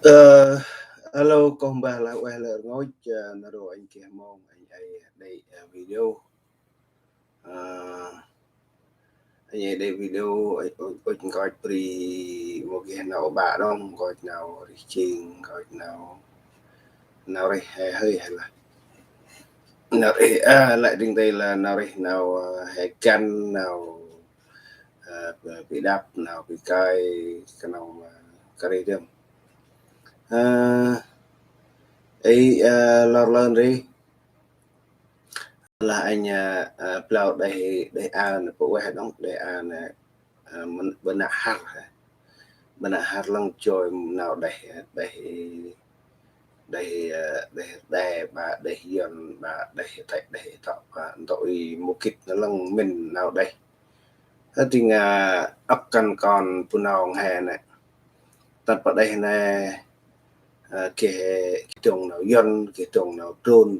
Ờ, Alo, con bà là quay lại ngồi nó rồi anh kia mong anh ấy đây video Ờ, anh ấy đây video anh coi pri một cái nào bà đó coi nào trình coi nào nào đây hơi hay là nào đây lại đừng đây là nào đây nào hay căn nào bị đắp nào bị cay cái nào cái đây đâm ấy lo lên đi là anh plau đây đây an của quê đóng đây an mình bên har lăng trôi nào đây đây đây đây bà đây hiền bà đây tại đây tạo tội một kịch nó lăng mình nào đây thế thì ấp căn còn phụ nào hè này tập ở đây này cái trồng nào dân cái trồng nào trôn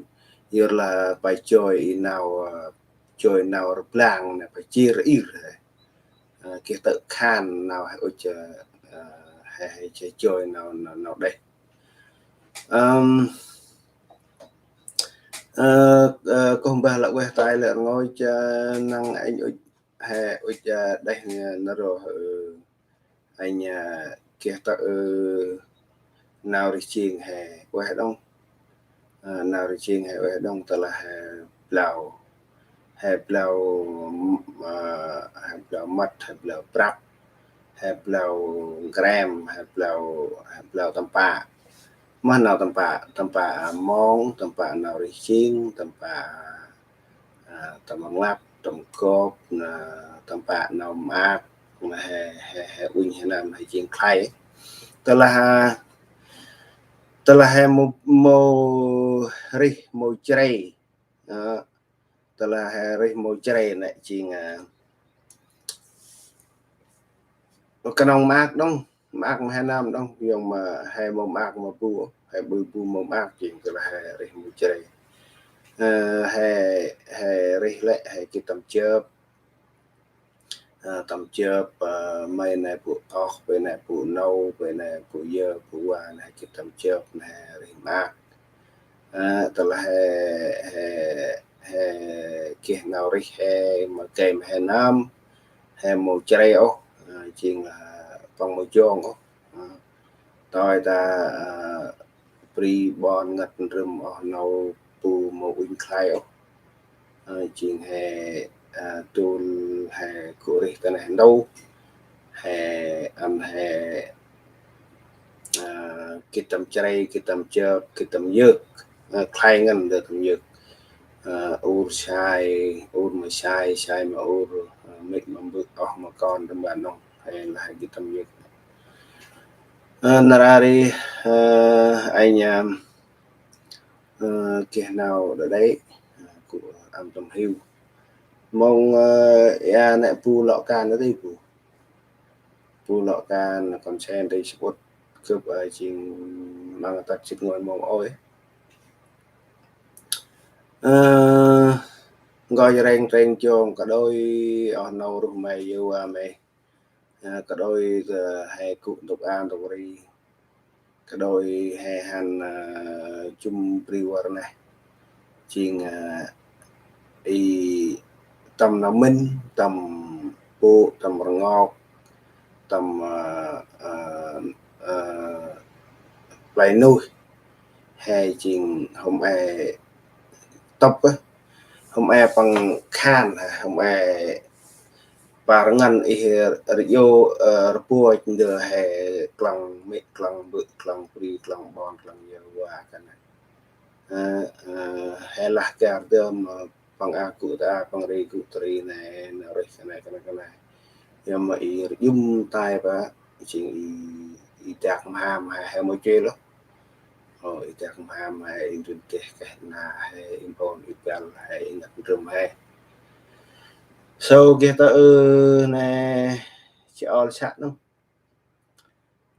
như là bài chơi nào làng này phải chia ra ít cái tự khan nào hay chờ hay chơi nào nào đây um, con bà là quay tay là ngồi cho năng anh hay đây nó rồi anh kia tự nào đi chiên hè quay đông nào đi chiên hè quay đông ta là lào hẹp lào mắt hẹp lào prap hẹp lào gram hẹp lào tầm pa mong tầm pa nào đi chiên tầm pa tầm lap tầm cốp tầm pa nào mát mà hè uinh hè nam hay chiên khay ta là hè mô ri mô chay ta là hè ri mô chay này chiên cái nông mát đông mát hai năm đông nhưng mà hai mồm mát mà bu hai bự bu mồm mát chuyện là hai ri mô chay hai hai ri lại hai cái tầm chớp mấy này phụ tóc bên này phụ nâu bên này phụ dơ phụ hoa này cái tầm chớp này ri mát tức là cái nào ri mà kèm nam màu chay ó chuyện là bằng màu tròn ó tôi ta pri bon ngặt rừng ở nâu pu màu in khai ó chuyện tôi của ri cái này đâu ăn cái tầm chay cái tầm chớp cái tầm dược khai ngân được tầm dược ur mà sai mà ur mít mà bước mà con trong bàn không hay là cái tầm dược narari anh kia nào ở đấy của am tầm hưu mong ya nè pu lọ can nó đi pu lọ can còn sen đây sport cướp chuyện mang tật chích ngồi mong ôi gọi rèn cho cả đôi ở nâu rồi mày yêu mày cả đôi hay cụ tục an tục đi cả đôi hay han chung prior này chuyện y tầm nó minh tầm bộ tầm ngọc tầm lại nuôi hay chuyện hôm tóc á hôm bằng khan hôm và ngăn rio repua đưa hè clang mẹ clang bự clang pri clang bon clang qua cái này hè là cái đơm bằng aku ta bằng ri cụ tri này rồi cái này nhưng mà tai và chuyện chạc ham hay một chơi đó rồi chạc ham hay trên cái na hay impon ipal hay ngặt rừng hay so kita nè cho sạch đâu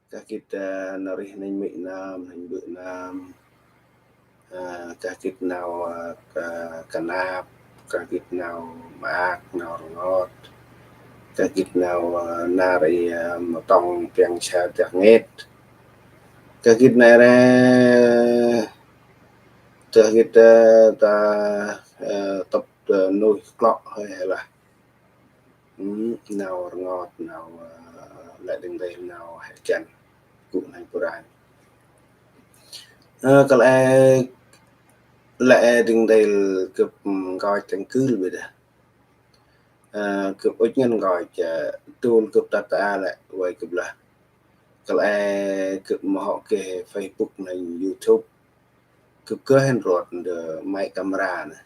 các kita nari nên mỹ nam nên bự nam các kit nào canap các kit nào mát nào ngọt các kit nào nari mà tông tiếng xa tiếng nghe cái này là cái ta tập nuôi clock hay là nào ngọt nào lại đừng đây nào hay chăn cũng hay của đại có lẽ lại đừng đây cướp gọi thành cứ bây giờ cướp ít nhân gọi tool cướp data lại vậy cướp là có lẽ cướp mà họ kể Facebook này YouTube cướp cơ hình ruột máy camera này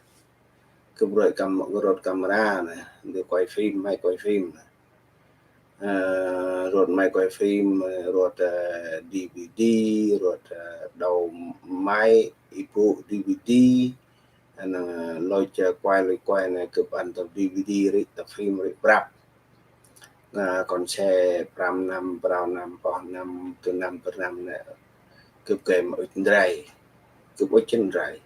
cướp rồi ruột camera này để quay phim máy quay phim ruột máy quay phim ruột DVD ruột đầu máy ibu DVD anh lôi chờ quay này cướp ăn tập DVD rồi tập phim rồi rap còn xe 5 năm bao năm từ năm per năm này cướp kèm ở trên đây cướp ở trên đây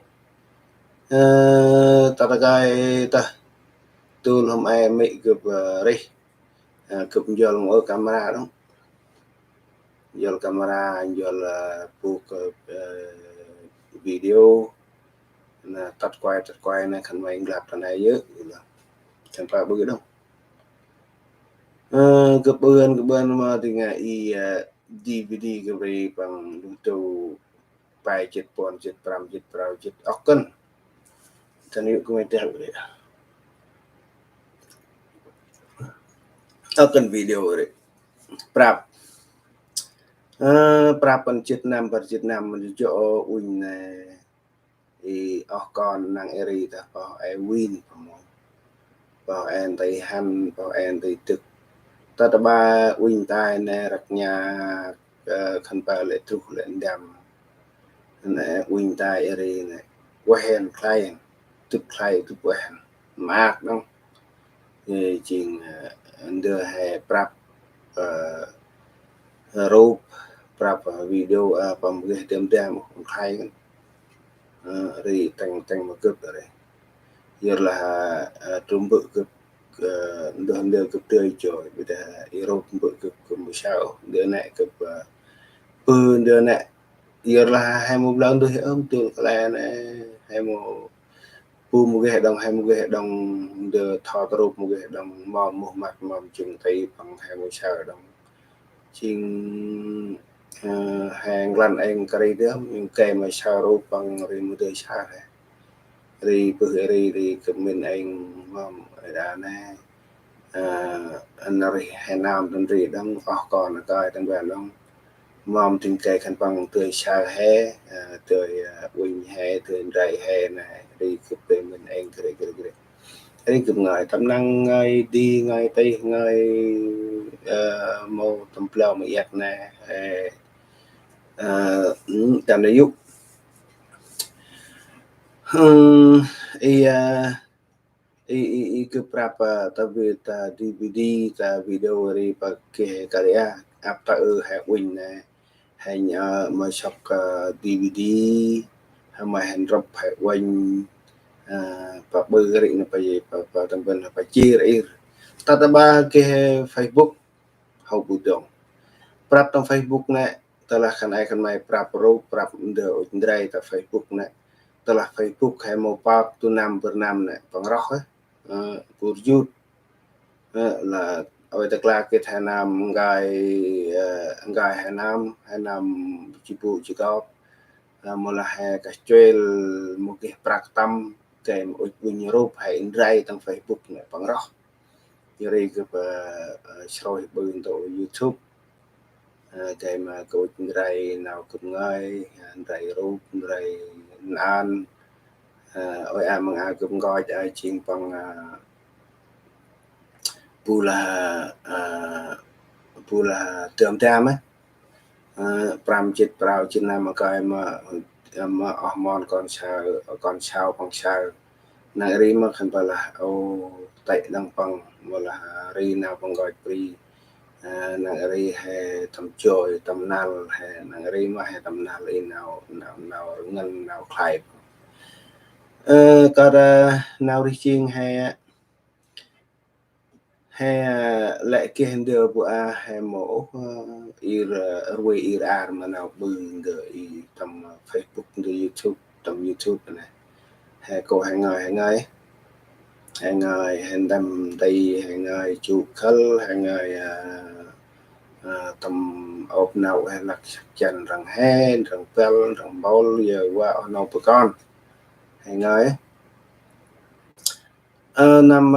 ta cái ta tôi hôm nay mấy cướp đi cướp jual ở camera đó jual camera jual buộc video là tắt quay này khăn mày làm thằng này dữ chẳng phải bự đâu cướp bươn mà thì ngày DVD cái về bằng đầu bài chết pon chết pram chết prao chết oken thành yêu cũng phải vậy oken video đấy prap prapan chết năm mình cho uin này thì con nàng eri ta bảo win bảo en tay han bảo en tay thực ta đã ba uin tai nè rắc nhà khăn ba lệ thu lệ đam nè uin tai eri nè quen client thực client thực quen mạc đâu thì chừng đưa hè prap roof prap video bằng cái tem client rồi thành một cướp rồi giờ là trung bự cướp đơn đưa cướp tươi rồi bây giờ Europe bự cướp một sao đưa này cướp bự đưa này giờ là hai một lần tôi hiểu từ là này hai một một cái hệ đồng hai một cái hệ đồng đưa thọ trụ một cái hệ đồng mỏm một mặt mỏm chừng thấy bằng hai một sao đồng chừng hàng lần anh cái đó những cái mà sao rô bằng rồi một đời xa này rồi bữa thì mình anh mong ở đó này anh rồi hai năm đến rồi đang còn là coi đang về long mong tình cái khăn bằng từ xa hè từ quỳnh hè từ rầy hè này đi cướp về mình anh cái đấy cướp ngày tấm năng ngay đi ngay tây ngay màu tầm plau mà yết này tầm này giúp berapa tapi ta DVD ta video dari pakai karya apa win hanya masuk DVD hama hand drop win pak beri na pa tamban pa chia tataba ke Facebook hau budong prap tong Facebook na telah kan mai prap ro prap de ndrai ta Facebook na telah Facebook hay mau pap tu năm per năm này bằng rock á pour youth là ở tất là cái hai năm gai hai năm chỉ phụ chỉ có một là hai cái trail một cái praktam cái một vinh rộp hay rai tăng Facebook này bằng rock rồi cái soi bên tổ YouTube cái mà cô rai nào cũng ngay rai rộp rai nan ôi mang cũng gọi cho chuyện bằng pula term tam á pram chit prao trên nam cái mà hormone con sao bằng sao này ri mà khẩn là ô tại đang bằng mà là ri nào bằng gọi pri này ri hay tầm trôi tầm nào hay này ri mà hay tầm nào ri nào ngân nào khai kada nào đi chiên hay hay lại kia hình đưa của hay mẫu ir ruồi ir ar mà nào bừng gửi tầm Facebook từ YouTube tầm YouTube này hay cô hàng ngày hàng đâm đây hàng ngày chụp khơi hàng ngày tầm ốp nậu hay là chân rằng hen rằng pel rằng bao giờ qua nấu của con hàng ngày năm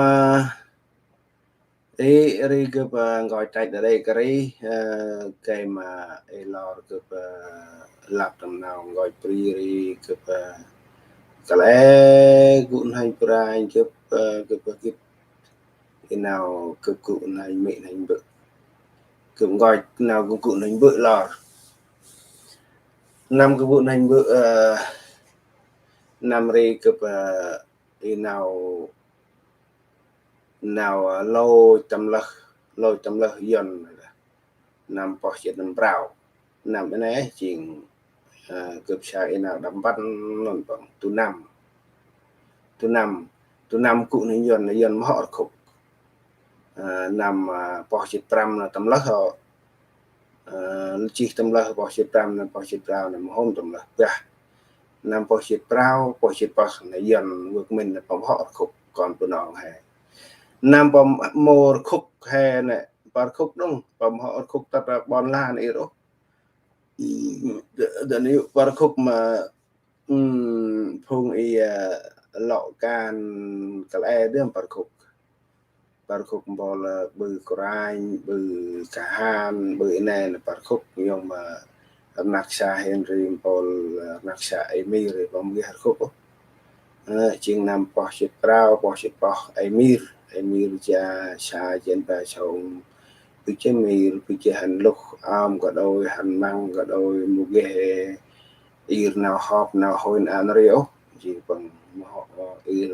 đi đi gặp gọi chạy ở đây cái mà lo gặp lạp tầm nào gọi pri đi gặp cái lẽ cũng hay pra gặp gặp cái nào gặp cụ này mẹ này bự cũng gọi nào cũng cụ này bự lò năm cái vụ này bự năm đi gặp cái nào nào lôi tâm lơ dần nằm bỏ chết nằm brào nằm bên này chuyện cướp sai nào đắm bắt non bằng tu năm cụ này dần họ khục nằm bỏ chết pram là tầm lắc họ chỉ tầm lắc bỏ chết pram là bỏ chết brào nằm hôm tầm lắc ra nằm bỏ chết này dần ngược mình là bỏ họ khục còn tụi nó hay nam bom mor khúc hè này bar khúc đúng bom họ khúc tập bon la này đó đợt này bar khúc mà phong lọ can cái e đêm bar khúc bò là bự crai bự cả han bự này là bar khúc nhưng mà Naksa Henry Paul Naksa Emir bom cái khúc chuyện nam bỏ chết Emir cha xa trên bà sông bị chế mì bị chế hành lúc am có đôi hành măng có đôi một ghê ir nào họp nào hồi nào riêu chỉ bằng họ ir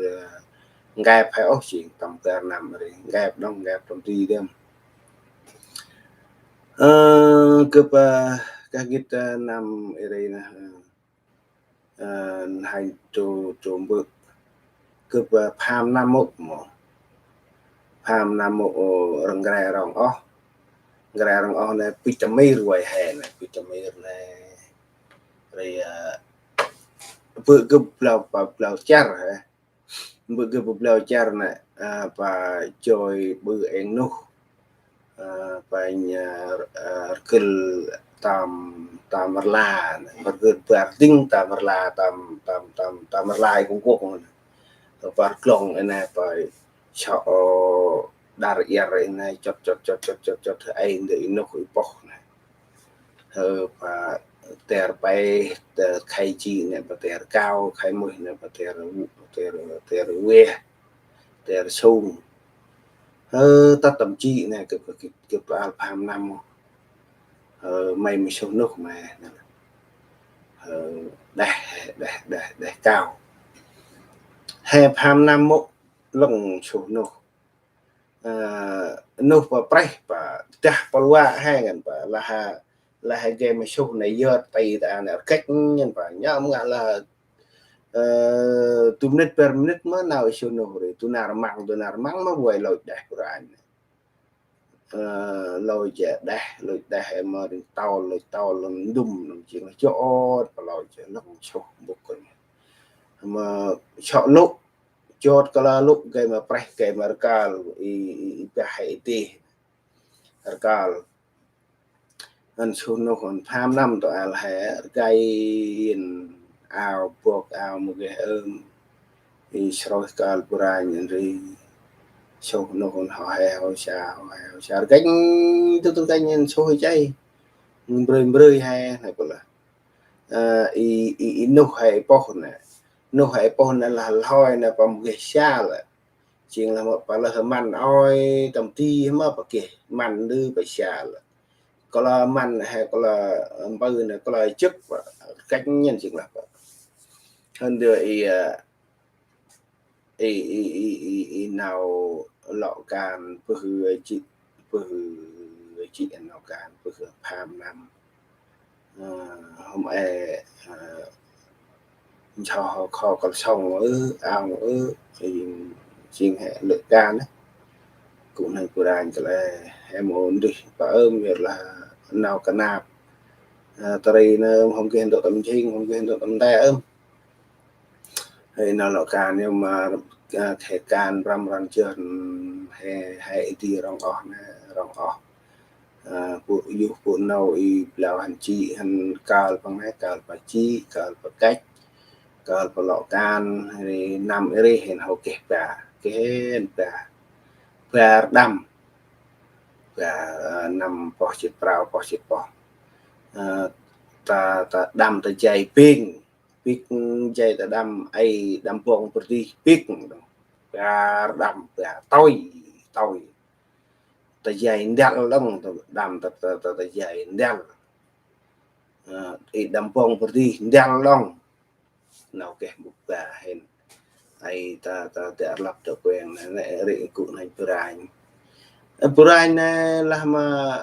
gẹp hay ốc chỉ tầm tờ nằm rồi gẹp đông gẹp trong tuy đêm cướp các gít nằm ở đây nè hành trộm bự cướp pham năm mốc pham nam mộ răng gai rong ó này pitamir quay hè này pitamir này rồi bự cục lao char bự cục lao char này và chơi bự en nu và nhà tam la và bự tinh tam la tam la cũng quốc và klong này phải cho dar ir này chốt ai để nó khỏi bỏ này và ter bay ter khai chi này và ter cao khai mùi này và ter quê ter sung ta tầm chi này cái alpham năm mày mới sâu nước mà để cao hè pham năm mốc lồng sâu nước nước và prey và cha palwa hai ngàn và là hai game mà show này giờ tay ta là cách nhân và nhớ ông là tu minute per minute mà nào show nó rồi tu nào mang mà quay lôi đẹp rồi anh lôi đẹp mà tàu lần đùng làm chuyện là cho và lôi chợ lồng show một cái mà chọn lúc chốt kalau lúc cái mà preh cái mà kal i Haiti kal anh xuống nó còn tham năm tụi al hè cái ao buộc ao một cái thì sau kal pura nhận đi sau nó còn họ xa cánh tôi cánh nhân số hơi cháy bơi hay này gọi là nô hay po này nó hay pon là hoi là bằng cái xa là chuyện là một bà là mặn oi tầm ti mà bà kể mặn đưa bà xa là có là mặn hay có là bư này có là chức và cách nhân chuyện là hơn đưa nào lọ can bư chị nào can bư phàm năm hôm cho kho còn xong ở ao ở thì chuyện hệ lực gan đấy cũng hay của anh cái là em ổn đi và việc là nào cả nạp tây nó không kia độ tâm chính không kia độ tâm đe hay nào lọ càn nhưng mà thể càn ram ran chưa hay đi rong ọ bộ yêu bộ nào y lao hành chi hành cao bằng hay cao và chi cao và cách cao và lọ can hay nằm ở đây hiện hậu kẹp cả đâm và nằm bỏ chít bỏ ta đâm ta chạy pin chạy ta đâm ai đâm bông berdiri pin và đâm và tôi ta chạy đằng lông đâm ta chạy đằng đâm bông berdiri đằng lông nào kẻ một và hen ai ta lập được quen này để cụ này Purai này là mà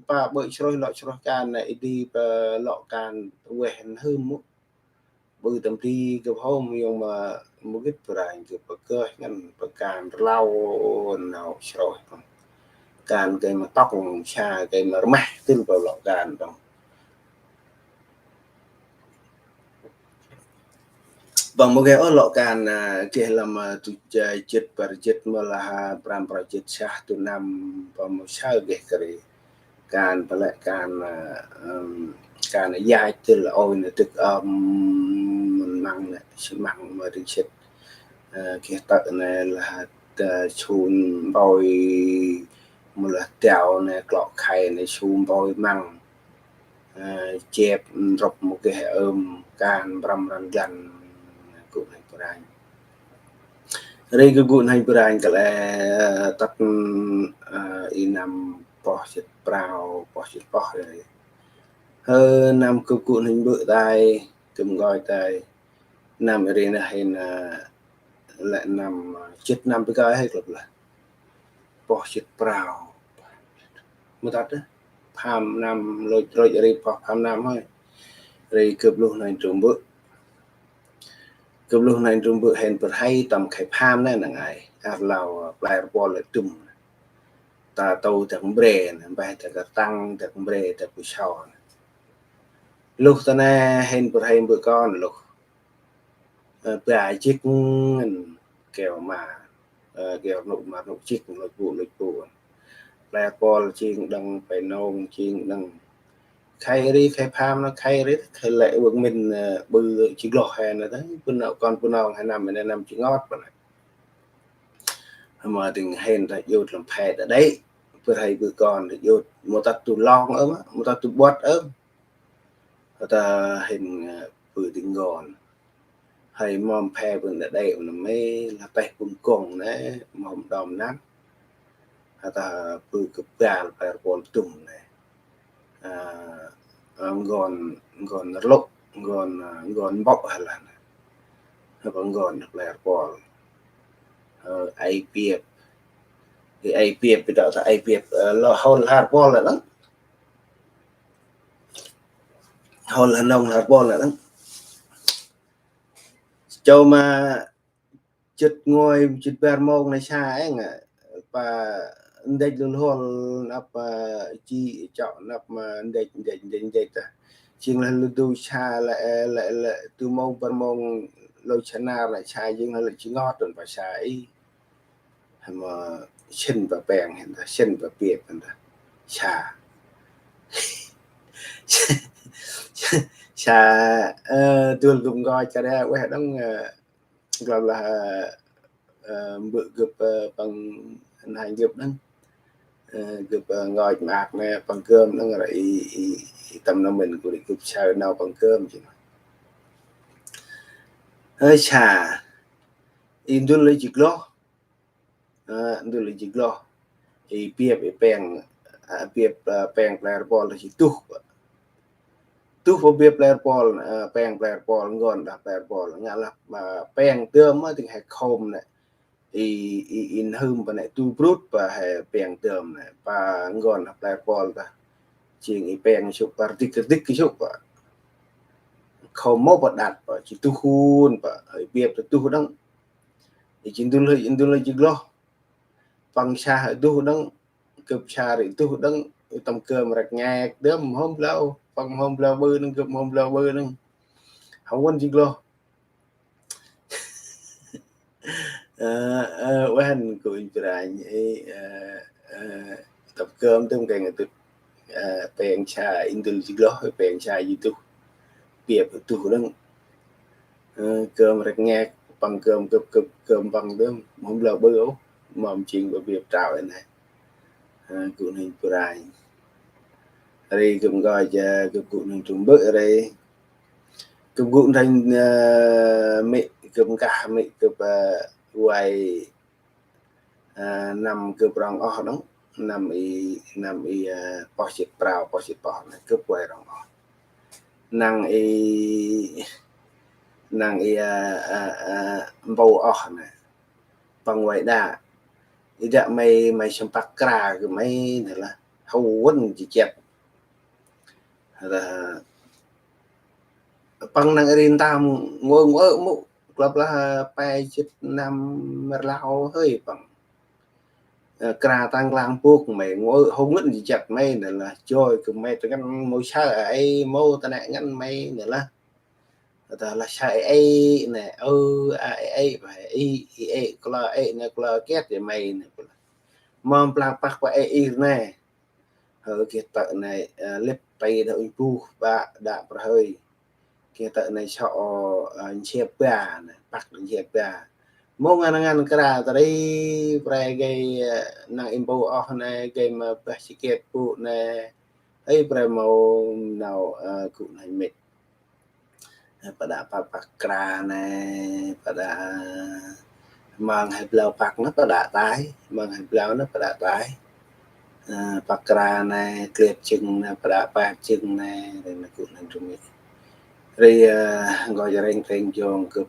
bà bởi lọ can này đi lọ can quen hơn một bữa tầm đi gặp hôm nhưng mà một cái Purai cái bậc cơ ngăn bậc can lau nào rồi can cái mà tóc xa cái mà mát từ vào lọ can đó bằng một cái lọ can kia là mà tụi chết mà là pram chết xa tụi năm và một sao cáiการและการย้ายtừ là ôi là tức mình măng này măng mà được chết cái tự này là chun bồi một là tèo này cọ khay này chun bồi măng chép rọc một cái can bram răng dần cũng hay của anh đây cái cuộn hay của anh cái là tắt nằm bỏ chết brào bỏ chết bỏ rồi nằm cái cuộn hình bự tay cầm gọi tay nằm ở đây là hay là lại nằm chết nằm cái hay là bỏ chết brào một tắt đó phàm nằm rồi ở đây bỏ phàm nằm thôi rồi cướp luôn này trùng bự hẹn bật hay tầm khai phàm này là ngày lào lại bỏ lại trùng ta tàu thằng bể bài thằng tăng thằng bể thằng bự sò lúc ta nè hẹn bự con lúc bài chiếc kèo mà kèo nụ chiếc nụ vụ lại bỏ chiên đằng phải nông chiên đằng khai đi khai phàm nó khai lệ của mình bự chỉ lọ hè là đấy bên nào hay nằm mình nằm chỉ ngót vậy mà tình hẹn là yêu làm phe ở đấy vừa thầy vừa còn thì yêu một ta tụ long ấm một ta tụ bọt ấm ta hình vừa tình gòn hay mom phe vừa ở đây là mấy là tay cùng đấy mom đom nát ta vừa cướp gà phải bồn tùng này gòn lốc gòn bọc hay là vẫn gòn được là bò ai piệp thì ai piệp bây giờ ai piệp là hôn hạt bò là đó hôn là nông hạt bò là đó châu mà chật ngồi chật bèr mông này xa ấy ngà và đây luôn hôn nắp chi chọn nắp mà đây ta chỉ là lưu xa lại từ mông bèr mông lôi chana lại sai nhưng là chỉ ngót rồi và sai mà xin và bèn hiện ta xin và biệt hiện ta xa xa tôi cũng gọi cho đây quay đông là bự gập bằng hành gập đó gập ngồi mạc này bằng cơm nó là tầm năm mình của định gập sao nào bằng cơm chứ hơi xà in tôi lấy chích lo thì bia bị bèn là bò là chỉ tu vào bia player ball ngon đã player ball nghe là mà bèn tươm thì hay khom này in hum và này tu brut và hay bèn tươm này và ngon là player ball ta chỉ bèn chụp particular cái chụp không mốc và đặt và chỉ tu khuôn và ở bia tu đăng thì chính tôi lấy chích lo bằng xa tu đấng cướp xa rồi tu đấng tầm cơm rạch nghe đớm hôm lâu bằng hôm lâu bư nâng cướp hôm lâu bư nâng không quên gì lo quen của anh tập cơm trong cái người tự bèn xa intel gì lo bèn xa gì tu biệp tu đấng cơm rạch nghe bằng cơm cướp cướp cơm bằng đớm hôm lâu bư ấu mầm chuyện của việc trào này của hình của anh đây cũng gọi cho cái cụ mình trùng bự ở đây cũng cụ thành mị cũng cả mị cũng quay nằm cũng rong ở đó nằm y bỏ xịt bảo này cứ quay rong ở năng y bầu ở này bằng vậy đã ý đã mày xem bạc cà cái mấy này là hầu quên chỉ chẹt là bằng năng rin tam ngồi ngỡ mụ club là bay chít năm lao hơi bằng cà tăng lang buộc mày ngồi không biết gì chặt mày này là chơi cùng mày từ ngăn môi sa ấy mô ta này ngăn mày nữa là sai ấy này ấy phải ấy là ấy này là két để mày này mong plak pak qua ấy này ở kia tận này lép bay đợi pu và đã hơi kia tận này cho chép bả này bắt được chép bả mong ngan kra tadi prai cái nang impo oh này cái mà basket pu này ấy prai mau nào cụ này mệt pada pak kra này pada mang hai blau pak nó pada tái mang hai blau nó pada tái pak kra này clip chừng này pada pak chừng này để mà cụ này trung rồi gọi cho anh chồng cướp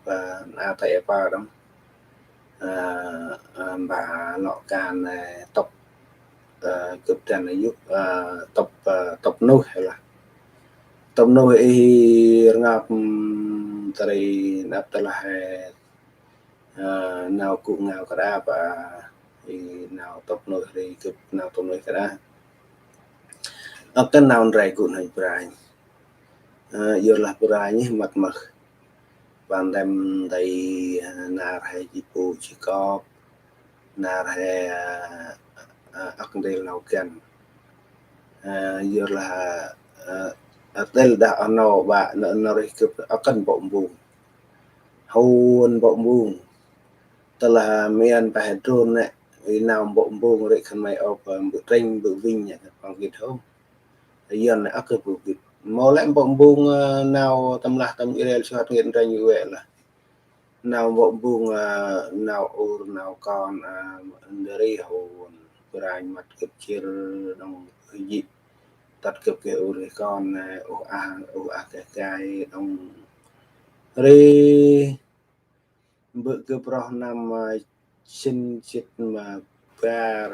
thầy vào đó bà lọ can tập cướp trần này giúp tập nuôi hay là tập nuôi ngọc tadi nạp telah nào cũng nào cả đa và nào tập nuôi thì cướp nào tập nuôi cả đa ở cái nào rải cũng hành brai giờ là brai nhé mặt ban đêm đây nà hay chỉ phụ chỉ có nà hay ác đây lâu gần giờ là đây đã nó và nó rồi chụp akan bom bung hôn bom bung tức là miền Bắc drone này vì nào bom bung rồi khăn mày ở bự tranh bự vinh nhỉ bằng việt không giờ này ác bự việt mò lẽ bom bung nào tâm lạc tâm Israel cho hiện ra như vậy là nào bom bung nào ur nào con dari hồn berai mặt kecil dong gì tắt kịp cái ur con cái dong ri bự cái pro năm xin chít mà ba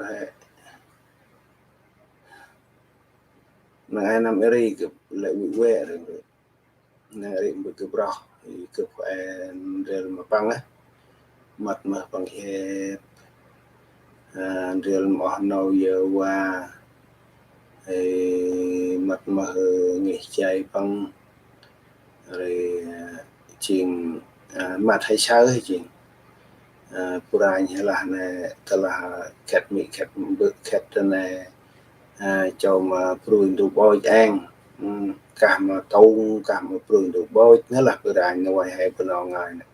ngày năm ri lại bị quẹ rồi này bự cái pro cái rồi mà băng á mặt mà bằng hẹp real mà nâu giờ qua mặt mà nghỉ chạy bằng rồi chuyện mặt hay sao hay chuyện Purai hay là này là khét bự khét này cho mà pruin đủ bôi ăn cả mà tâu cả mà pruin đủ bôi nó là Purai ngoài hay bên ngoài này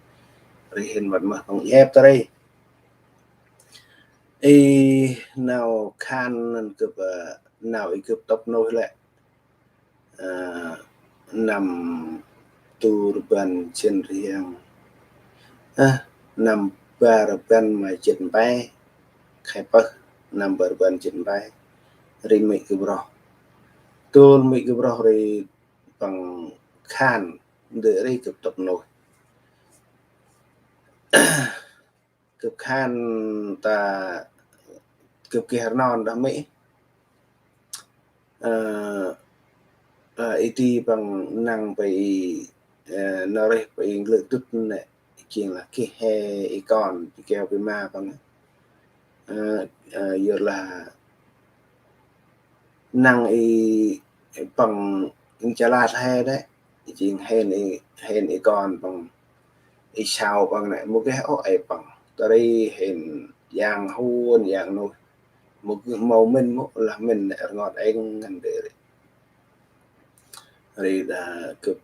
rồi hiện vật mà bằng ép tới đây nào khan cướp nào cướp tóc nôi lại nằm tu ban trên riêng nằm ba ban mà chỉnh bay khai bơ nằm bờ ban chỉnh bay ri mỹ cướp rõ tu mỹ cướp rõ ri bằng khan để ri cướp tóc nôi cướp khan ta cướp kia non đã mỹ IT bằng năng bị nó đây bị lượng tức này chuyện là cái he còn kéo với ma bằng giờ là năng bằng chả là hay đấy chỉ hèn còn bằng sao bằng này một cái áo bằng tới đây hèn dạng huôn dạng nồi một màu mình là mình ngọt anh ngành để rồi là cướp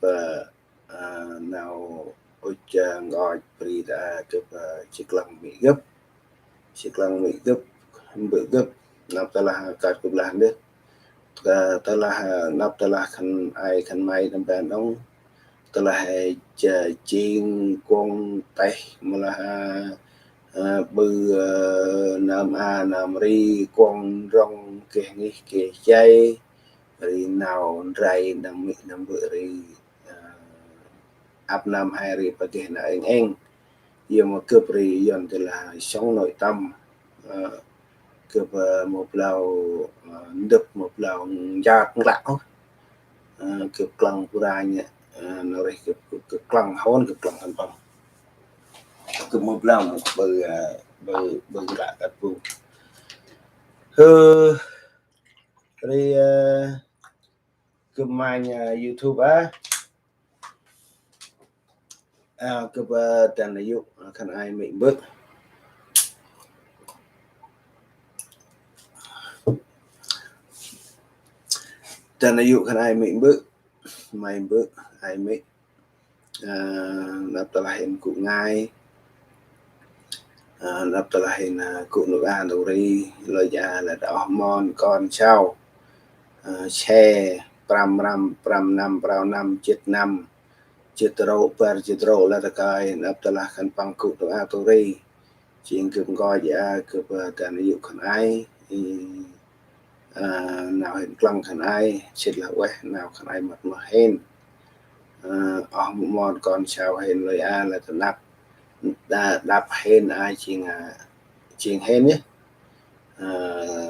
nào ôi gọi rồi là cướp chiếc lăng bị gấp bự gấp nạp là cả cướp làng đấy telah telah kan ai kan mai tempat dong telah ching quang teh malah bư nam a nam ri quang rong ke ni ke chay ri nào rai nam bự ri áp nam hai ri pagi na anh yêu mà cướp ri yon telah sống nội tâm cướp một lầu đập một lầu giạt lão cướp clang pura nhé nó đây cướp clang hôn cướp clang thành bằng cướp một lầu một bờ lạ cắt bu rồi cướp mai YouTube cướp tên này dụ khăn ai mình bước tên này dụ khăn ai mình bước mày bước ai mình nạp telahin cụ ngay nạp telahin cụ nước an đồ ri lời già là đỏ mòn con trao xe pram năm chết năm chết rô là cái nạp telahin bằng cụ nước an đồ ri chuyện cướp gọi dạ cướp tên này dụ khăn ai nào hiện lăng khăn ai chết là quét nào khăn ai mặt mà hên một món con chào hên lời là tự đạp hên ai chiên hên nhé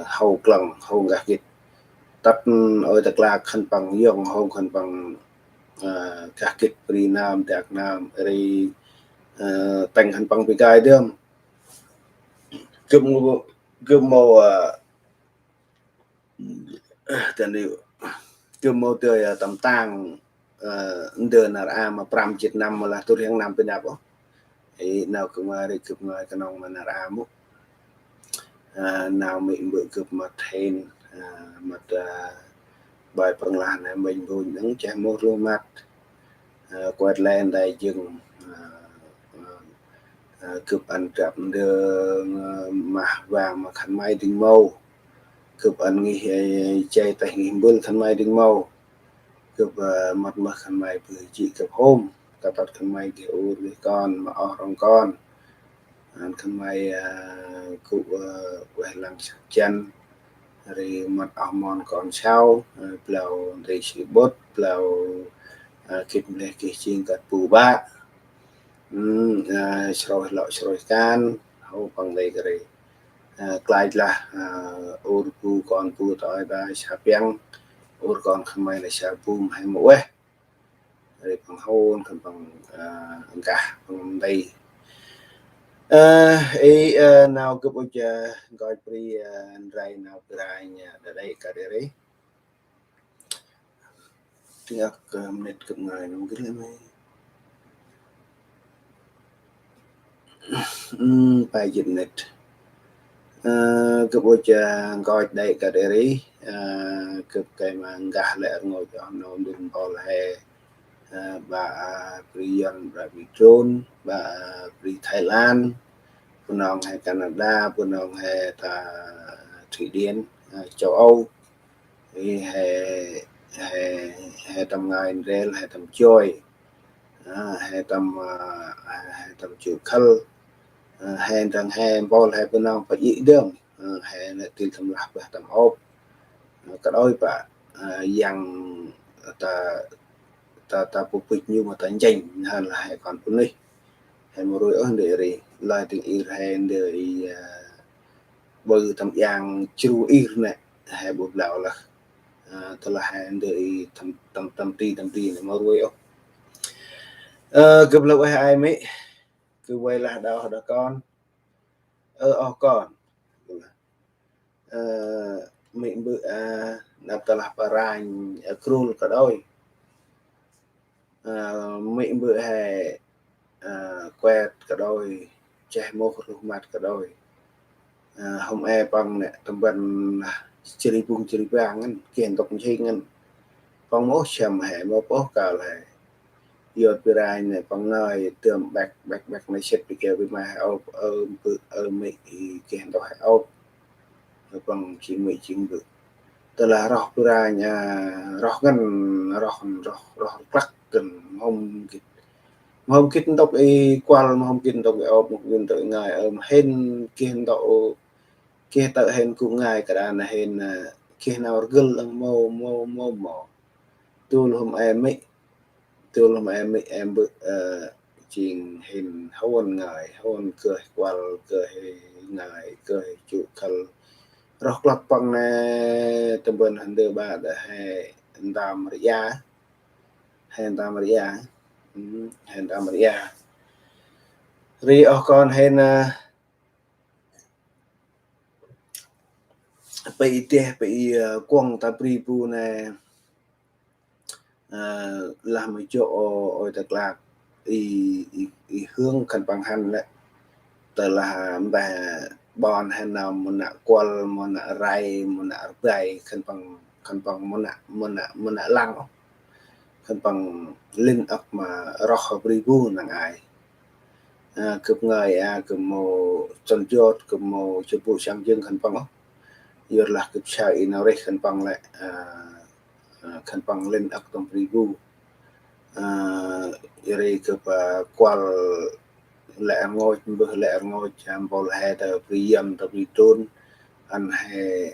hầu clang hầu gạc dịch tắt ôi thật là khăn bằng dùng hầu khăn bằng gạc dịch pri nam đặc nam ri tành khăn bằng bị gai đương cơm màu tên liệu cơm màu tươi tầm tang đường là mà pram chết năm mà là tôi riêng năm bên đạp thì nào cũng đi cướp người cái nông mà là múc nào mình bự cướp mặt hên mặt bài bằng làn này mình vui những trẻ một luôn mặt quẹt lên đây dừng cướp ăn chậm đưa mà vàng mà khăn may đinh mâu cướp ăn nghỉ chơi tay nghỉ bươn khăn may đinh mâu cướp mặt mà khăn may vừa chỉ cướp hôm tập tập khăn may kiểu con mà rong con khăn may cụ quay lăng chân rồi mặt mòn còn sau bèo để chỉ bốt bèo kịp để kịp chiên cắt bù ba rồi can hậu bằng đây cái này là ur pu con pu tỏi ba sạp yang ur con khăn may là sạp bùm hay mũi rồi bằng hôn còn bằng cả bằng đây nào cứ bây giờ gọi pri rai nào rai nhà ở đây cả đấy thì net cực ngày nó cứ lên bài dịch net cứ bây giờ gọi đây cả đấy cực cái mà gà lại ngồi cho nó đừng bỏ lại bà Brian và Vitron bà Bri Thái Lan bên ông hay Canada bên ông hay Thụy Điển châu Âu thì hay tầm ngày Israel hay tầm Choi hay tầm chịu khăn hay tầm hay bol hay bên ông phải dĩ đường hay là tiền thầm lạc và tầm hộp cái đôi bà dằng ta phục như mà tận trình hơn là hay còn cũng đi hay một đôi ơn để gì lại từ Israel để bơi tầm giang chú ir này hay buộc đạo là tôi là hay để tầm ti này mà đôi gặp lâu ai mấy cứ quay là đâu đó con con mình bự là telah parang krul ka doi mình bự hè quẹt ka doi che mo mat ka doi hôm e bằng nè tầm bần chiri bung chiri bang ngân kiền tộc chi ngân phong mốt chầm hè mô bố cả là yod birai này bằng nơi tường bạc bạc bạc này xếp bị kêu bị mà ở mỹ kiền tộc hải ốc bằng chỉ mỹ chính bự tức là roh birai nhà roh ngân roh lắc cần hôm kít tộc y quan hôm kít tộc y ốc một viên tự ngài ở hên kiền tộc kia tự hên cũng ngài cả đàn là hên kia nào gân lăng mô tôi hôm em bự chuyện hình hôn ngài hôn cười qual cười ngài cười chủ khal rock lắc bằng nè tầm bần hành đưa bà đã hẹn đàm ria hẹn đàm ria hẹn đàm ria ri ở con hẹn bị quăng ta pripu nè làm một chỗ ở Đắk Lắk hướng khẩn bằng hành đấy từ là bà bọn hành nào một nạ qual một nạ rai một nạ rai khẩn bằng một nạ lăng khẩn bằng linh ấp mà roh ribu nang ai cướp người cướp mồ chân chốt cướp mồ chụp bộ sang dương khẩn bằng giờ là cướp chạy nào đấy khẩn bằng lại khẩn bằng linh ấp trong ribu iri ke kual lẹ ngôi cham bol he ta priyam ta pritun an he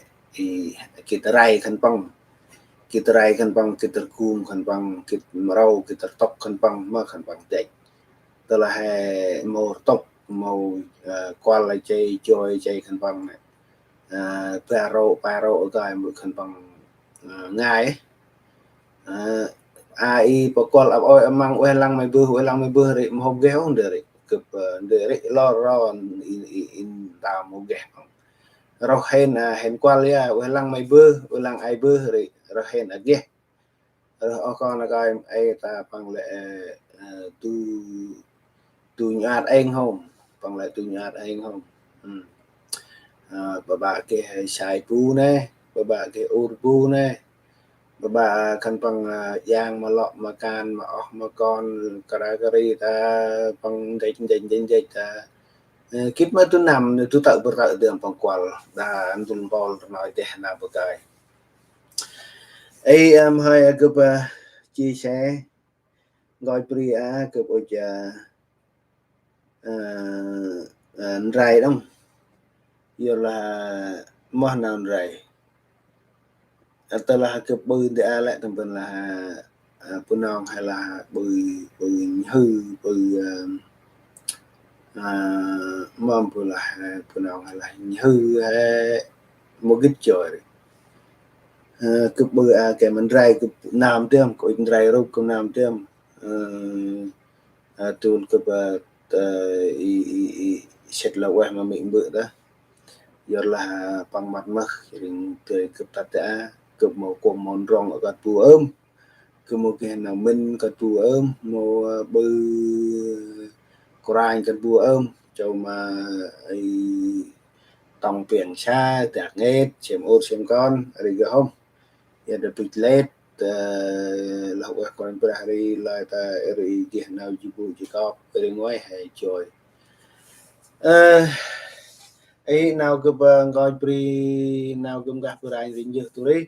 kita rai kan pang kita kum kan pang kit marau kita top kan pang ma kan pang dek tala he mo top mo kual lai chơi joy chơi kan pang paro gai mu kan pang ngai ai pokol ab oi amang welang mai bu ri mo geo ndere kep ndere lo in ta mo ge ro hen kwal ya welang mai bu welang ai bu ri ro hen age ro con ga ai ta pang le tu tu nhạt anh không pang le tu nhạt anh không bà ke sai pu ne bà ke ur pu ne bà khăn bằng giang mà lọ mà can mà ọc mà con cà ta bằng dây ta kíp mà tôi nằm tôi tự bật tự đường bằng qual đã anh dùng bol nói để nào bật cái ấy em hay cứ chia sẻ gọi priya cứ bây giờ rai đông giờ là món nào rai telah ke bư để lại thành phần là punong hay là bư hư mom bư là punong hay là hư hay một cái trời ke bư cái mình rai ke nam tiêm của rai râu của nam tiêm tuôn ke set là quay mà mình bự đó giờ là bằng mặt mắc thì tới ke tata cụp một cuộn mòn rong ở gạt bùa cứ một cái nào mình gạt bùa một bư crai gạt bùa cho mà tòng biển xa tạc nghe xem ô xem con rồi không giờ được bịt lết là qua con bữa hari lại ta rồi kia nào chỉ bù chỉ có rồi ngoài hay chơi ấy nào cứ gọi pri nào cũng gặp rồi anh như tôi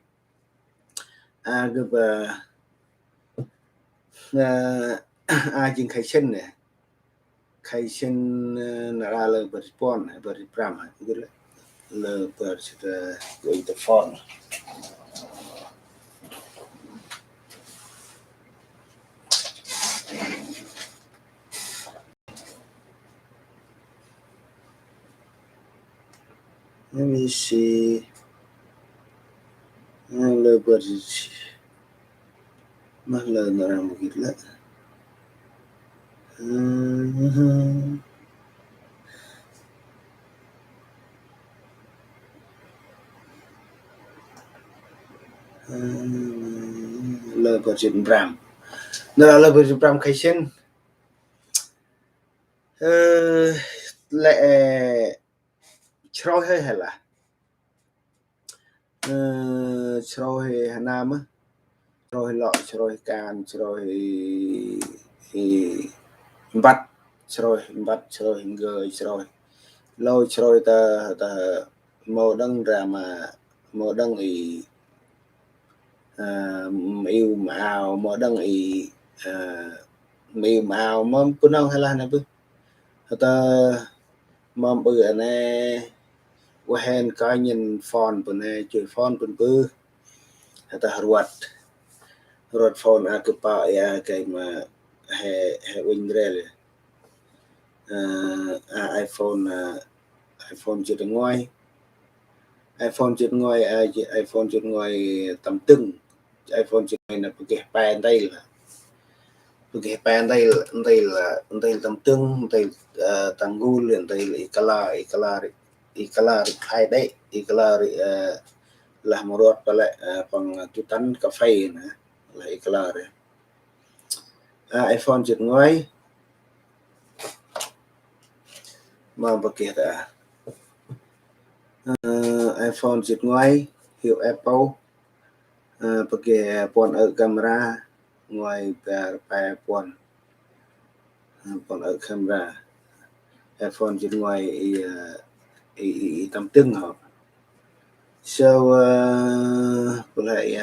chừng khai sinh nè khai sinh là lời bật phone bật pram lời bật gọi the phone let me see lời bật mà lời nó làm một ít lắm version Bram là version Bram khai sinh lại trôi hơi hay là trôi Hà Nam á trôi lọ trôi can trôi bắt trôi người trôi lôi trôi ta màu đăng ra mà màu đăng thì yêu màu màu đăng thì yêu màu mâm pun ông hay là này bư ta mâm bự này wahen coi nhìn phòn bự này chơi phòn bự bư ta ruột phòn à cái pa ya cái mà he win rel iPhone chưa được ngoài iPhone chưa ngoài iPhone chưa ngoài tầm tưng iPhone chưa ngoài là cái bàn đây là cái bàn đây tầm tưng đây tầng gu liền đây là ikala hai đấy ikala là một ruột và lại bằng tu tán cà phê nè là ikala đấy iPhone chưa ngoài mà bậc kia ta iPhone chưa ngoài hiệu Apple pakai pon kamera ngoài pa pon kamera iPhone trên ngoài tầm tưng họ so lại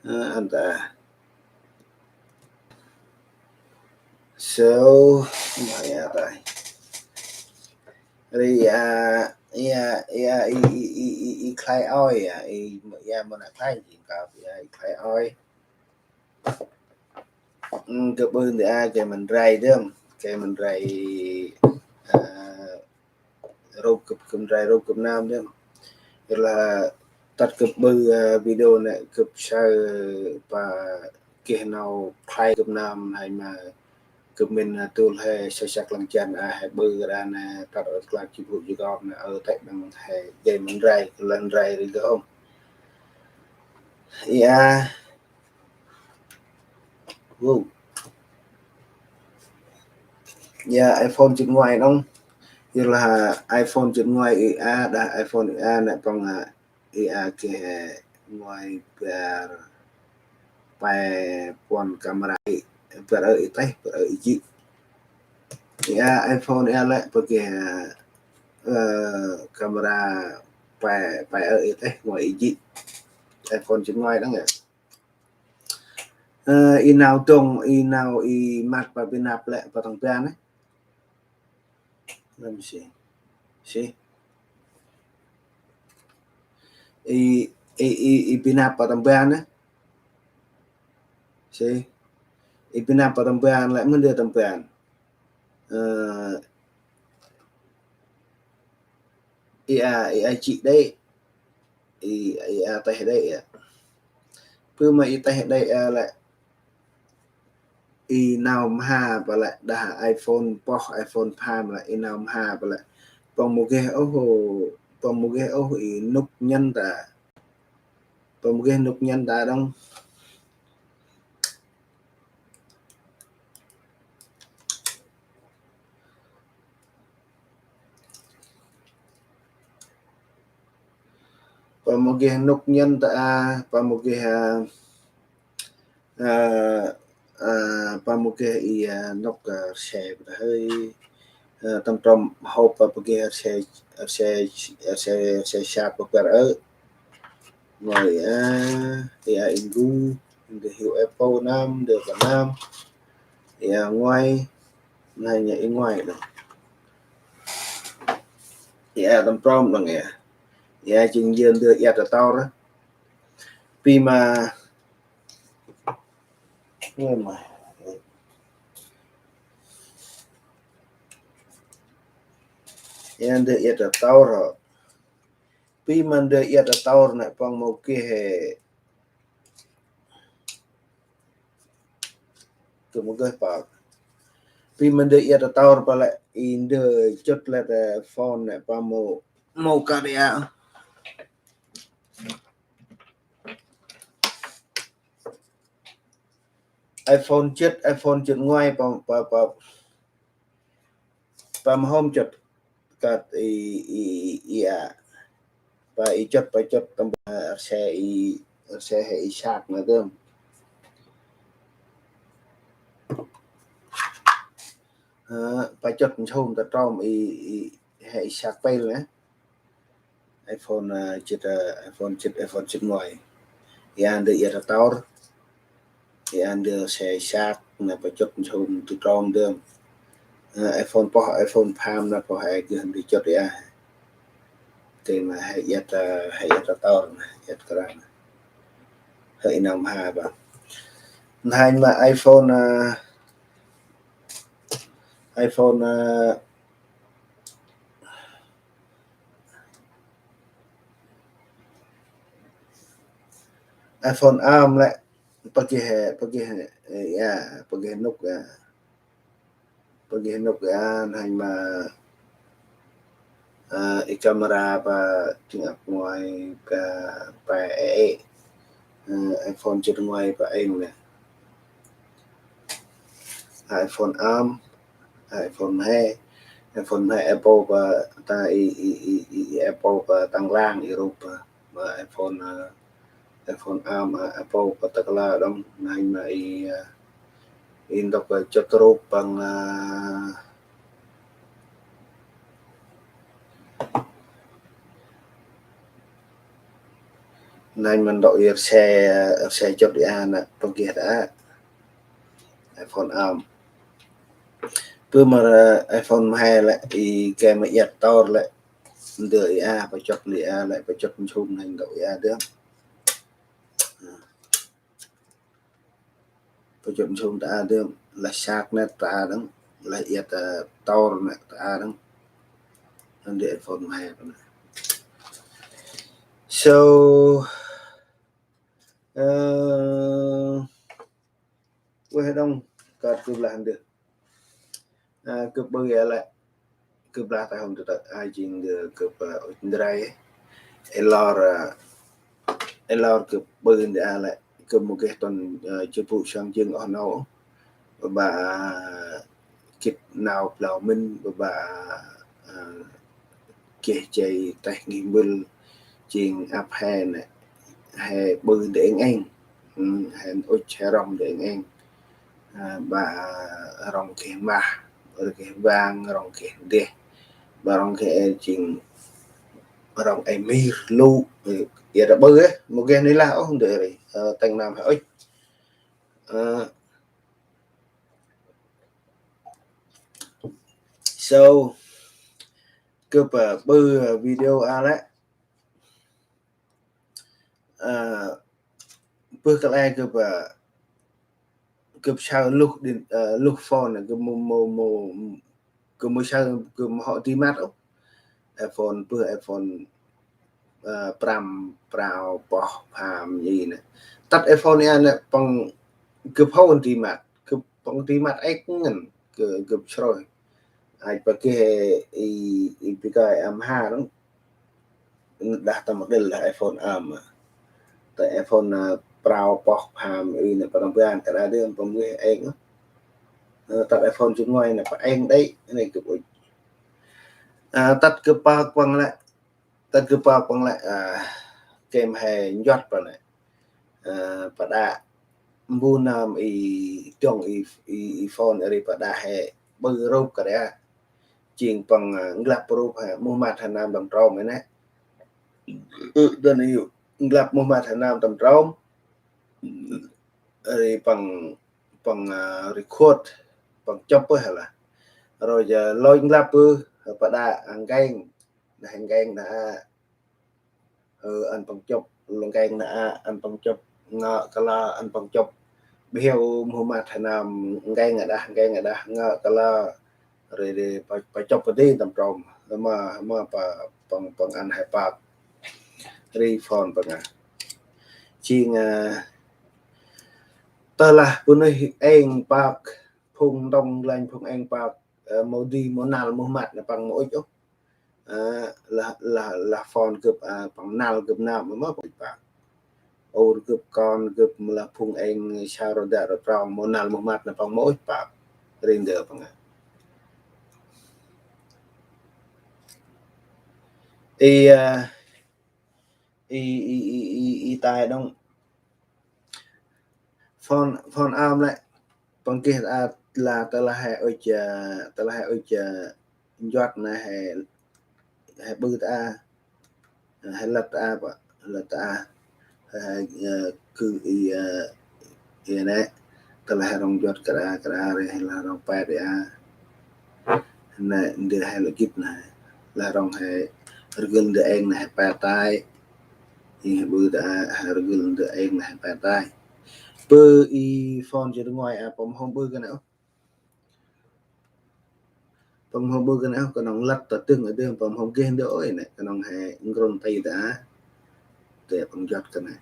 anh ta so lại tại rồi i khai oi mà là khai gì cả khai oi cái bên thì cái mình ray đó cái mình ray râu cụm ray râu cụm nam đó là tắt cụm bư video này cụm sao và kia nào khai cụm nam hay mà cụm mình tôi hay sẽ sạc lần chân hay bư ra nè tắt ở là chịu vụ gì con ở tại bằng hay game mình ray lần ray rồi không yeah wow yeah iPhone trên ngoài không như là iPhone trên ngoài IA đã iPhone IA này bằng IA cái ngoài về quần camera ở tay ở chị IA iPhone IA lại pakai camera phải ở tay ngoài chị iPhone trên ngoài đó nghe inau tung inau mặt và bên nạp lại vào thằng plan ấy let me see pinapa tambahan see pinapa tambahan lại muốn đưa tambahan ia chị đấy ia tay đây cứ mà tay đây lại nào ha và lại đã iPhone po iPhone palm lại nào ha và lại còn một cái nút nhân ta còn một cái nút nhân ta đông còn một cái nút nhân ta và một cái và một cái nút xe hơi tâm trong hộp và một cái xe sạc và ở ngoài thì Ingu được hiệu Apple Nam được cả Nam thì ngoài này nhảy ngoài rồi thì tâm trong là nghe chừng dương đưa ra tao đó vì mà nhưng mà đưa ra tao rồi vì mà đưa ra tao này bằng một cái từ một cái bảo vì mình đưa ra tao và lại in đưa chốt là phone này bằng một carrier iPhone chật ngoài pa hôm chật cắt và chật tầm xe hệ sạc nữa cơ pa chật hôm ta trom hệ sạc bay nữa iPhone chật ngoài yang được ra tàu yang được xe sạc là pa chật hôm tu trom đơm iPhone Palm là po hay gần đi chật ya thì mà hay ra tàu hay ra hệ nằm hà bà hai mà iPhone ARM lại pakai nuk hai mà camera và chụp ngoài và iPhone chụp ngoài và anh này iPhone ARM iPhone 2 Apple và Apple và tăng lang Europe và iPhone ARM Apple và tất cả đông này mà in đọc cho trục bằng này mình đội xe chốt đi nè trong kia đã iPhone ARM cứ mà iPhone 2 lại thì kèm mà giật to lại đợi phải chốt đi lại phải chốt chung hành đội được phải chốt chung đã được là sạc nè ta đó là giật to nè ta đó nên để iPhone 2 so quay đông card cướp làm được cướp bơi lại cướp ra tại hôm tự ai chính được cướp drive Elor cướp bơi để lại cướp một cái tuần chưa phụ sang chương ở nó và kịp nào lão minh và kể chạy tại nghỉ mưa chiên áp hè này hè bơi để anh hè ôi che rong để anh bà rong kẻ mà rồi kẻ vàng rong kẻ đê bà rong kẻ chỉnh rong emir lu giờ đã bơi ấy một cái này là không để tầng nam hỏi so cướp bơi video đấy bơi cái này cướp sao lúc phone là cướp sao cướp họ đi mắt không iPhone pram prao bỏ hàm gì nè tắt iPhone này bằng cướp hậu đi mắt cướp bằng đi mắt ấy cũng ngần cướp rồi ai pakai cái M2 đó đã tầm một đây là iPhone ARM tại iPhone Pro bỏ hàm này còn đang cả ra đường bằng người anh tắt iPhone chúng ngoài là phải anh đấy cái này cực tắt cái pa quăng lại kem hè nhọt vào này và đã mua nam trong phone ở pada hè bơi râu cả đấy chuyện bằng glap pro mua mặt Hà Nam tầm trâu mấy nè đơn yêu glap mua mặt Hà Nam tầm trâu rồi bằng record bằng chop hay là rồi giờ lôi glap pada hàng gang đã anh bằng chop lông gang đã anh bằng chop ngọ kala anh bằng chop biêu mua mặt Hà Nam gang ở đã ngọ kala rồi để phải chọc vào đi tầm trộm mà bằng ăn hai bạc refund bằng chiên tơ là bữa nay anh bạc phùng đông lên phùng anh bạc màu đi màu nào màu mặt là bằng mỗi chỗ là phòn cướp bằng nào cướp nào mà mất bạc ô gấp con gấp là phung anh sao rồi đã rồi trong món nào một mặt là bằng mỗi bạc riêng được bằng y y tài đông phone arm lại bằng kia là ta là hệ ơi giọt này hệ bự ta hệ lật ta và lật ta hệ cứ y này ta là hệ rong giọt cả rồi hay là rong pa để này để hệ là kịp này là rong hệ gần để anh này pa tai y bự ta gần để anh này pa tai bơ y phone cho ngoài bấm không bơ cái nào bấm không bơ cái nào còn nó lật tương ở đây bấm không kia đỡ này còn nó hệ ngron tay đã để bấm giọt cái này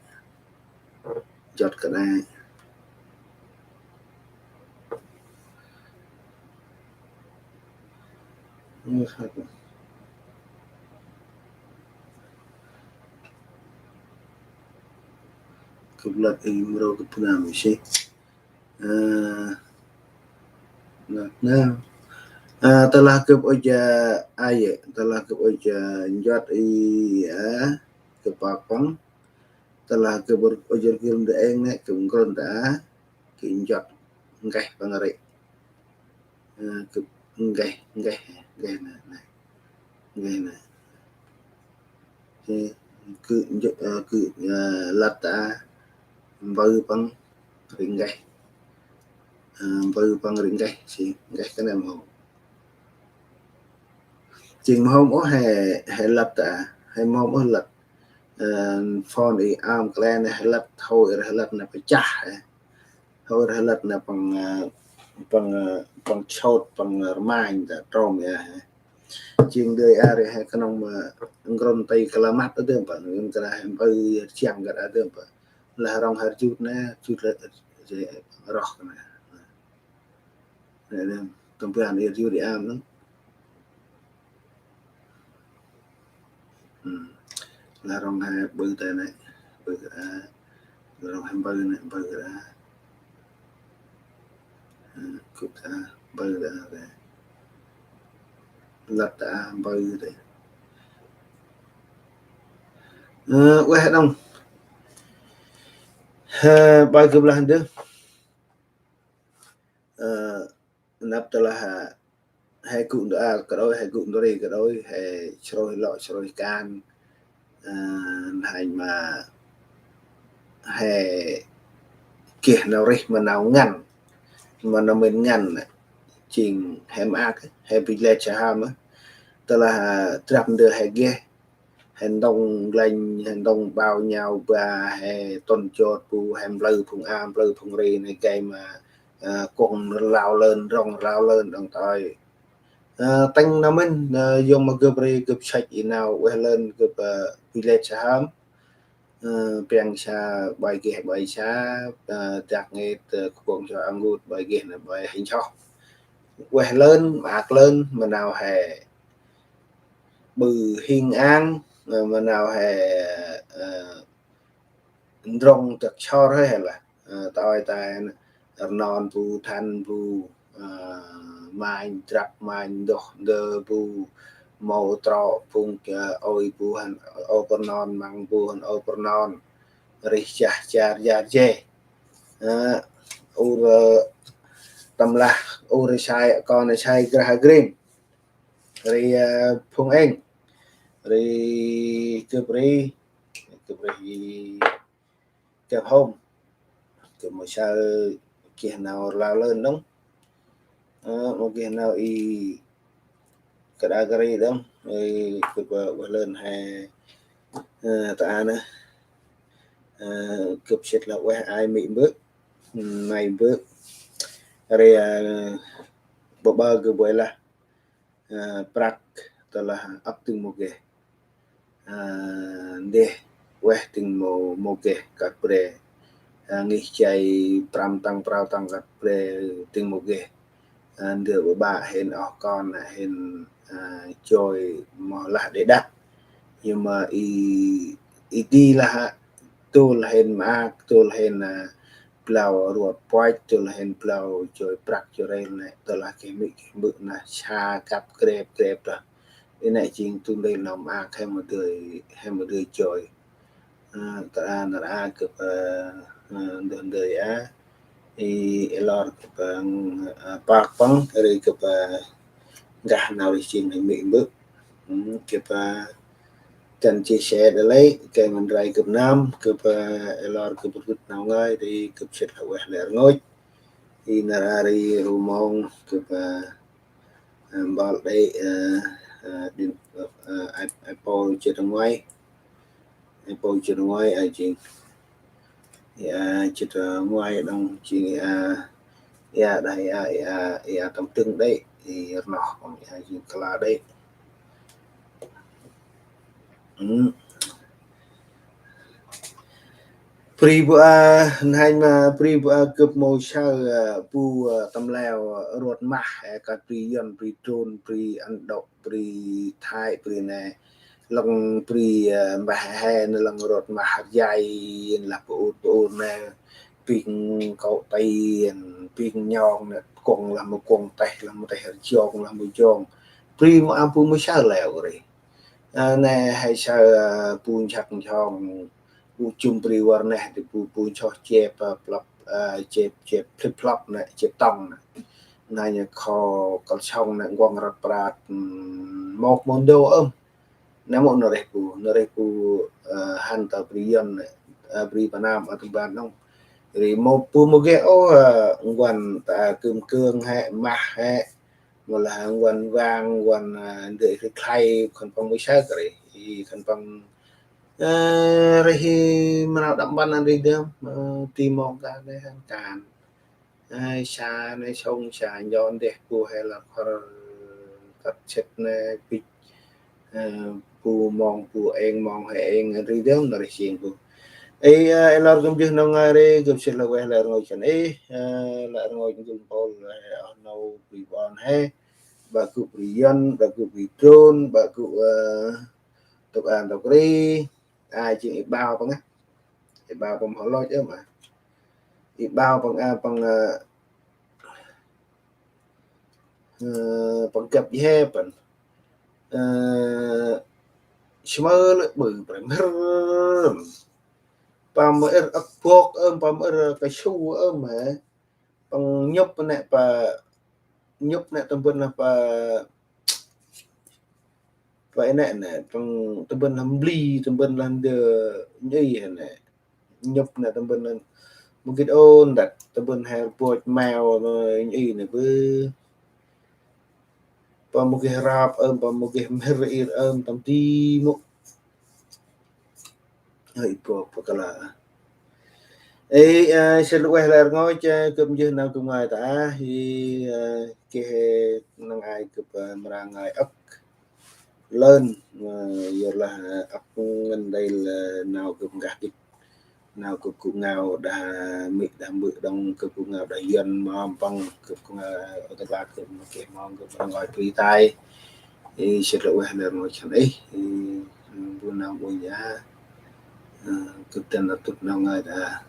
cục lật im rồi cục nào mình sẽ nah telah ke oja aye telah ke oja njot ke papang telah ke ber oja film de eng ne ke ngron da ke njot ngai bangare ke ngai na cứ lata bơ băng ringai bơ băng ringai si ngai cái này mà chừng hôm có hè lật hay mong có lật phone đi arm clan hay lật thôi hay lật là phải trả thôi hay lật là bằng chốt bằng mind trong ya chừng đời rồi hay cái nông mà ngron tay kalamat ở đây bạn người ta hay bơi chiang cái ở đây là rong har chút nè chút là rock này này tầm bữa ăn đi chút đi am đó là rong hai bự tay này bự rong hai bự ra cục ra bự ra đây lật ra bự đây quay đông bao cục là được nắp là hai cụm đó cái đôi hai cụm đó đi cái đôi hai trôi lọ trôi can hành mà hai kia nào đi mà nào ngăn mà nó mình ngăn chỉnh hem ác hay bị lệ chạm á tức là trap đưa hay ghê hành động lành hành động bao nhau và hay tuần chốt bu hem lư phùng am lư phùng ri này cái mà cùng lao lên rong lao lên đồng thời tanh nó mình dùng mà gấp ri gấp sạch nào quay lên gấp bị lệ chạm bèn xa bài ghé bài xa chặt nghe cùng cho ăn ngút bài ghé là bài hình cho quay lên mạc lên mà nào hè bự hiên an mà nào hè rong chặt cho thế là tao ta non bu than bu mai trap mai đo đơ bu màu trọ phung ôi bu han oper non mang bu han oper non richah char ya je ur tamlah ur sai con sai gra green ri phung anh ri kebri kẹp hôm kẹp một sao kia nào lao lên đúng một kia nào y cái đa gari đúng rồi kẹp lên hay ta nữa kẹp chết là quay ai mỹ bước này bước rồi bộ ba cái buổi là prak telah akting moge deh weh ting moge kat pre ngih chai pram tang prao tang kat pre ting moge đưa ba hen con hen chơi mà là để đắt nhưng mà y đi là tul hen ma tul hen plau ruột quay tul hen plau chơi prak chơi này tul là cái mỹ bự là cha cặp krep krep đó cái này chính tul lên làm hay một đời chơi ta là cực đơn đời á thì lor cực bạc băng rồi cực gà nào thì chính là mỹ bự cực cần chia sẻ để lấy cái mình rai cực nam cực lor cực bực nào ngay thì cực chết là quẹt lẻ ngôi thì là đi rumong cực bảo đây đi Apple chết ngoài ai chính chết ngoài đông chỉ đây tầm tương đấy thì nó còn ai chính là đấy Pribua hai mà pribua cực màu sao pu tâm leo ruột mah cả pri yon pri trôn pri ăn đậu pri thai pri này lòng pri bà hè lòng ruột mah dài là bộ này pin cậu tay pin nhon còn là một con tay là một tay giòn là một giòn pri mà pu mới sao leo rồi nè hay sao pu chắc chong chung pri warna thì pu cho chép plop chép flip flop này chép tông này nhà kho còn xong này quăng rập rạp một món đồ nếu một nó đây pu han tờ pri yon này pri panam ở tầng ban không thì một cái ô quần cơm cương hay mà hay một là quần vàng quần để cái khay còn phong mới sát rồi thì còn phong rồi mà đậm ban ăn đi được tìm mong ra đây hàng càn xa này sông xa nhon để cô hay là cắt chết này bị pu mong pu em mong hay em đi được là chuyện của là cũng biết nông ai đấy cũng sẽ là quen là ngồi chân là ngồi chung bol là nấu bị bọn hay bà cụ bị dân bà cụ bị trôn bà cụ tục ăn tục đi ai chỉ bao bằng á bao bằng họ lo chứ mà bao bằng bằng cặp gì bằng small bự bằng ở phốt bằng ở cái su mà bằng nhấp này và nhấp này tâm bên là vậy nè trong tâm bên làm ly tâm bên làm được như này nhấp này tâm bên là một cái ôn đặt tâm bên hay bột mèo như này với và một cái rap và một cái meri tâm ti một hơi bột và là sẽ lúc là ngồi chơi cơm dưa nào cùng ai ta thì cái năng ai cụp mà ngài ấp lên giờ là ấp gần đây là nào cũng gạt đi nào cũng nào đã mịt đã mượn đông cũng nào đã dân mà bằng cũng ở các bạn cũng cái mong cũng ngồi tùy tay thì sẽ lúc là ngồi chẳng ấy thì buồn nào buồn giá cực chân là tụt nào ngài đã